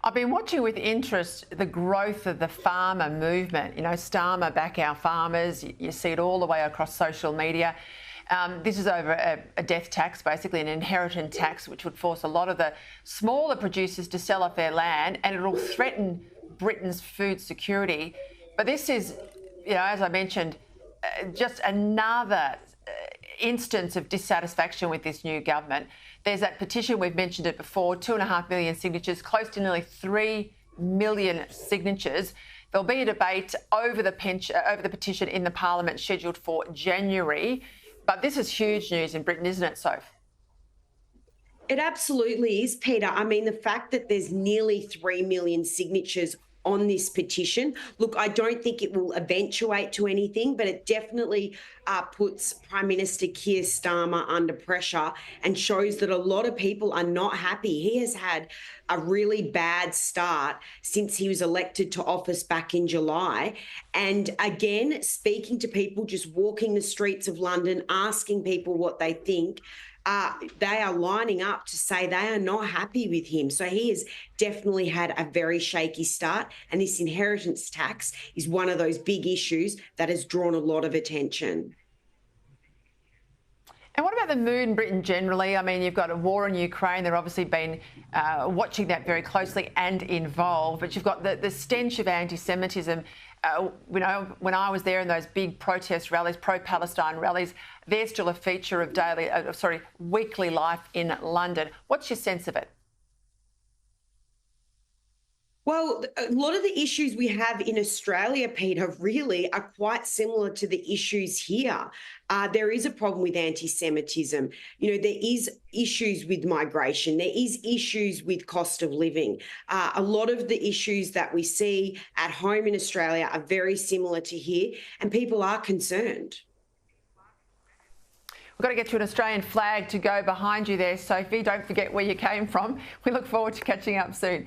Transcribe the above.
I've been watching with interest the growth of the farmer movement. You know, Starmer back our farmers. You see it all the way across social media. This is over a death tax, basically an inheritance tax, which would force a lot of the smaller producers to sell off their land, and it'll threaten Britain's food security. But this is, you know, as I mentioned, just another instance of dissatisfaction with this new government. There's that petition, we've mentioned it before, 2.5 million signatures, close to nearly 3 million signatures. There'll be a debate over the petition in the Parliament scheduled for January. But this is huge news in Britain, isn't it, Soph? It absolutely is, Peter. I mean, the fact that there's nearly 3 million signatures on this petition, look, I don't think it will eventuate to anything, but it definitely puts Prime Minister Keir Starmer under pressure and shows that a lot of people are not happy. He has had a really bad start since he was elected to office back in July. And again, speaking to people, just walking the streets of London, asking people what they think, they are lining up to say they are not happy with him. So he has definitely had a very shaky start. And this inheritance tax is one of those big issues that has drawn a lot of attention. And what about the mood in Britain generally? I mean, you've got a war in Ukraine. They've obviously been watching that very closely and involved. But you've got the stench of anti-Semitism. You know, when I was there in those big protest rallies, pro-Palestine rallies, they're still a feature of weekly life in London. What's your sense of it? Well, a lot of the issues we have in Australia, Peter, really are quite similar to the issues here. There is a problem with anti-Semitism. You know, there is issues with migration. There is issues with cost of living. A lot of the issues that we see at home in Australia are very similar to here, and people are concerned. We've got to get to an Australian flag to go behind you there, Sophie. Don't forget where you came from. We look forward to catching up soon.